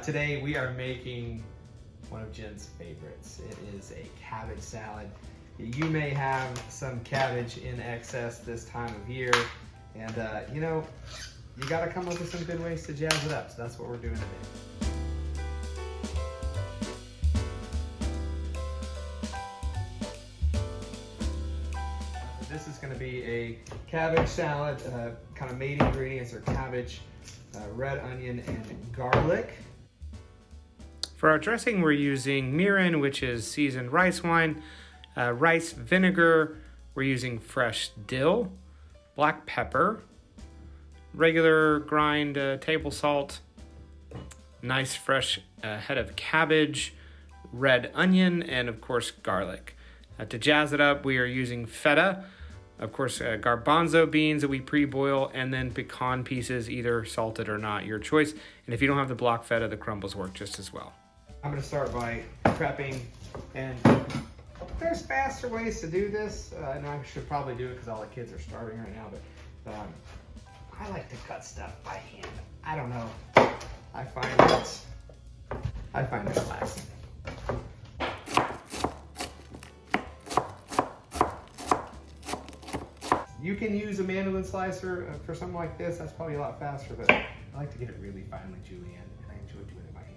Today we are making one of Jen's favorites. It is a cabbage salad. You may have some cabbage in excess this time of year, and you know, you gotta come up with some good ways to jazz it up, so that's what we're doing today. This is gonna be a cabbage salad. Kind of main ingredients are cabbage, red onion, and garlic. For our dressing, we're using MERIN, which is seasoned rice wine, rice vinegar. We're using fresh dill, black pepper, regular grind table salt, nice fresh head of cabbage, red onion, and of course garlic. To jazz it up, we are using feta, of course garbanzo beans that we pre-boil, and then pecan pieces, either salted or not, your choice. And if you don't have the block feta, the crumbles work just as well. I'm gonna start by prepping, and there's faster ways to do this, and I should probably do it because all the kids are starving right now, but I like to cut stuff by hand. I don't know, I find it relaxing. You can use a mandolin slicer for something like this. That's probably a lot faster, but I like to get it really finely julienne, and I enjoy doing it by hand.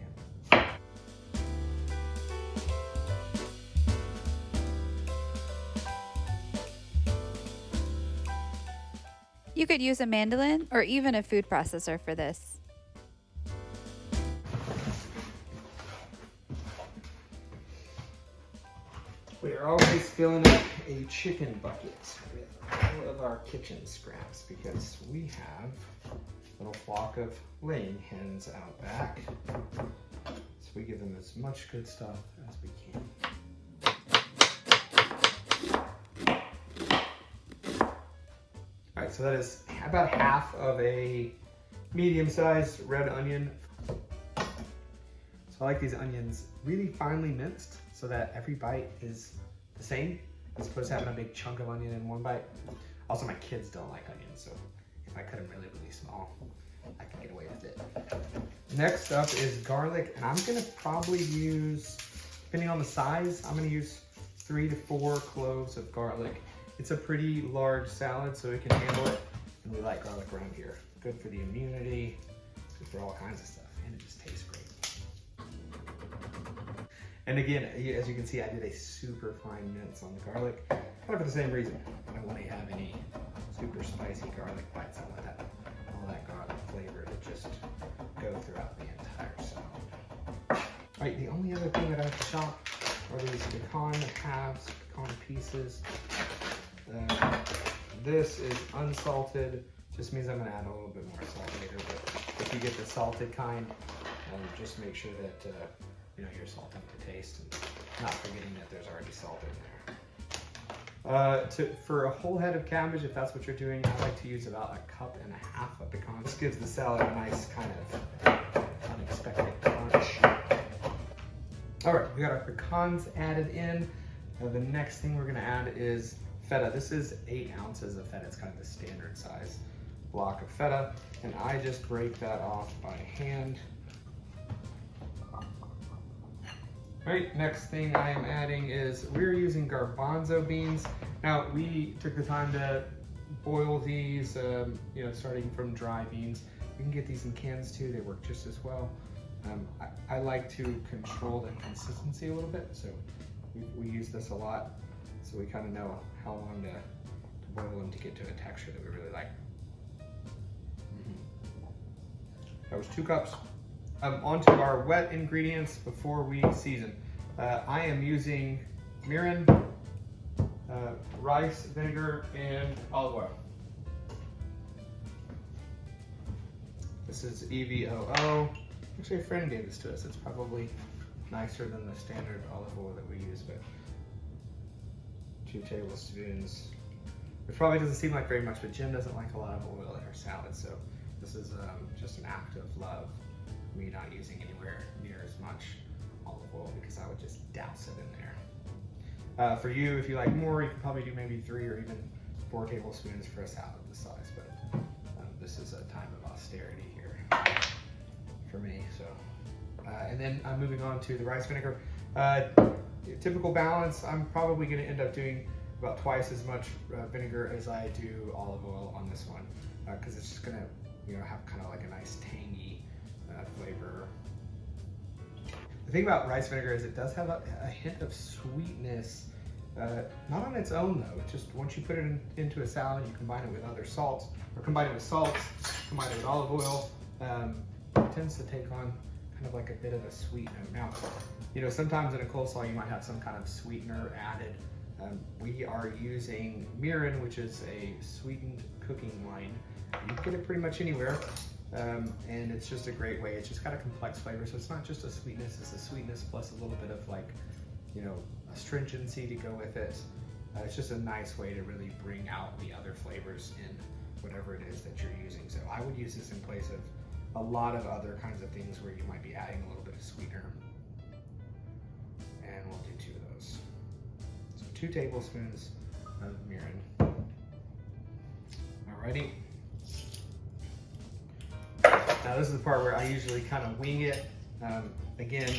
You could use a mandolin or even a food processor for this. We are always filling up a chicken bucket with all of our kitchen scraps because we have a little flock of laying hens out back. So we give them as much good stuff as we can. All right, so that is about half of a medium-sized red onion. So I like these onions really finely minced so that every bite is the same, as opposed to having a big chunk of onion in one bite. Also, my kids don't like onions, so if I cut them really, really small, I can get away with it. Next up is garlic, and I'm gonna probably use, depending on the size, I'm gonna use 3 to 4 cloves of garlic. It's a pretty large salad, so it can handle it, and we like garlic around here. Good for the immunity, good for all kinds of stuff, and it just tastes great. And again, as you can see, I did a super fine mince on the garlic, kind of for the same reason. I don't want to have any super spicy garlic bites. I want all that garlic flavor to just go throughout the entire salad. All right, the only other thing that I have to chop are these pecan halves, pecan pieces. This is unsalted, just means I'm gonna add a little bit more salt later, but if you get the salted kind, just make sure that you know, you're salting to taste and not forgetting that there's already salt in there. For a whole head of cabbage, if that's what you're doing, I like to use about 1.5 cups of pecans. This gives the salad a nice kind of unexpected crunch. All right, we got our pecans added in. The next thing we're gonna add is feta. This is 8 ounces of feta. It's kind of the standard size block of feta. And I just break that off by hand. All right, next thing I am adding is we're using garbanzo beans. Now, we took the time to boil these, you know, starting from dry beans. You can get these in cans too, they work just as well. I like to control the consistency a little bit, so we use this a lot, so we kind of know how long to boil them to get to a texture that we really like. That was 2 cups. Onto our wet ingredients before we season. I am using MERIN, rice, vinegar, and olive oil. This is EVOO. Actually, a friend gave this to us. It's probably nicer than the standard olive oil that we use, but 2 tablespoons. Which probably doesn't seem like very much, but Jen doesn't like a lot of oil in her salad, so this is just an act of love. Me not using anywhere near as much olive oil because I would just douse it in there. For you, if you like more, you can probably do maybe 3 or even 4 tablespoons for a salad this size, but this is a time of austerity here for me, so And then I'm moving on to the rice vinegar. Typical balance, I'm probably gonna end up doing about twice as much vinegar as I do olive oil on this one, because it's just gonna, have kind of like a nice tangy flavor. The thing about rice vinegar is it does have a hint of sweetness, not on its own though. It's just once you put it into a salad, you combine it with other salts, or combine it with salts, combine it with olive oil, it tends to take on kind of like a bit of a sweet note. Now, sometimes in a coleslaw you might have some kind of sweetener added. We are using MERIN, which is a sweetened cooking wine. You can get it pretty much anywhere, and it's just a great way. It's just got a complex flavor, so it's not just a sweetness, it's a sweetness plus a little bit of like, astringency to go with it. It's just a nice way to really bring out the other flavors in whatever it is that you're using. So I would use this in place of a lot of other kinds of things where you might be adding a little bit of sweetener. And we'll do 2 of those. So 2 tablespoons of MERIN. Alrighty. Now this is the part where I usually kind of wing it. Again,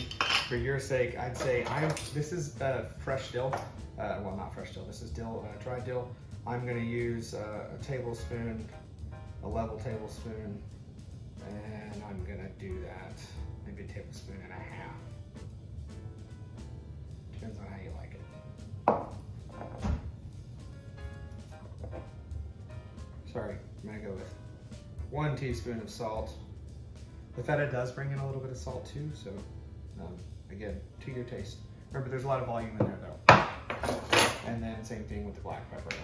for your sake, I'd say this is fresh dill. Well, not fresh dill, this is dill, dry dill. I'm gonna use a tablespoon, a level tablespoon, and I'm gonna do that, maybe a tablespoon and a half. Depends on how you like it. Sorry, I'm gonna go with 1 teaspoon of salt. The feta does bring in a little bit of salt too, so again, to your taste. Remember, there's a lot of volume in there though. And then same thing with the black pepper.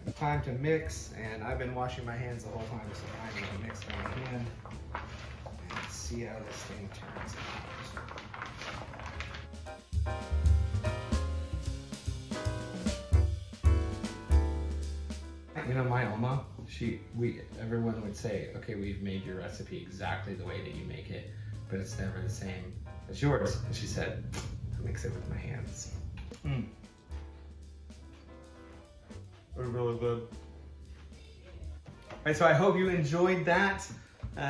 And time to mix, and I've been washing my hands the whole time, so I need to mix my hand and see how this thing turns out. My Oma, everyone would say, okay, we've made your recipe exactly the way that you make it, but it's never the same as yours. And she said, I mix it with my hands. They're really good. All right, so I hope you enjoyed that.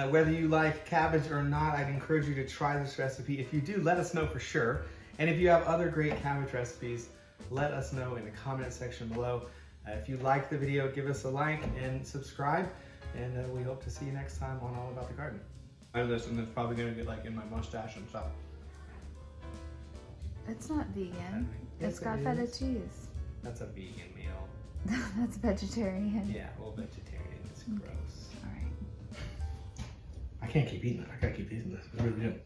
Whether you like cabbage or not, I'd encourage you to try this recipe. If you do, let us know for sure. And if you have other great cabbage recipes, let us know in the comment section below. If you liked the video, give us a like and subscribe. And we hope to see you next time on All About the Garden. I listen, it's probably gonna get like in my mustache and stuff. It's not vegan. Yes, It's got feta cheese. That's a vegan meal. That's vegetarian. Yeah, well, vegetarian is gross. All right. I can't keep eating it. I gotta keep eating this. It's really good.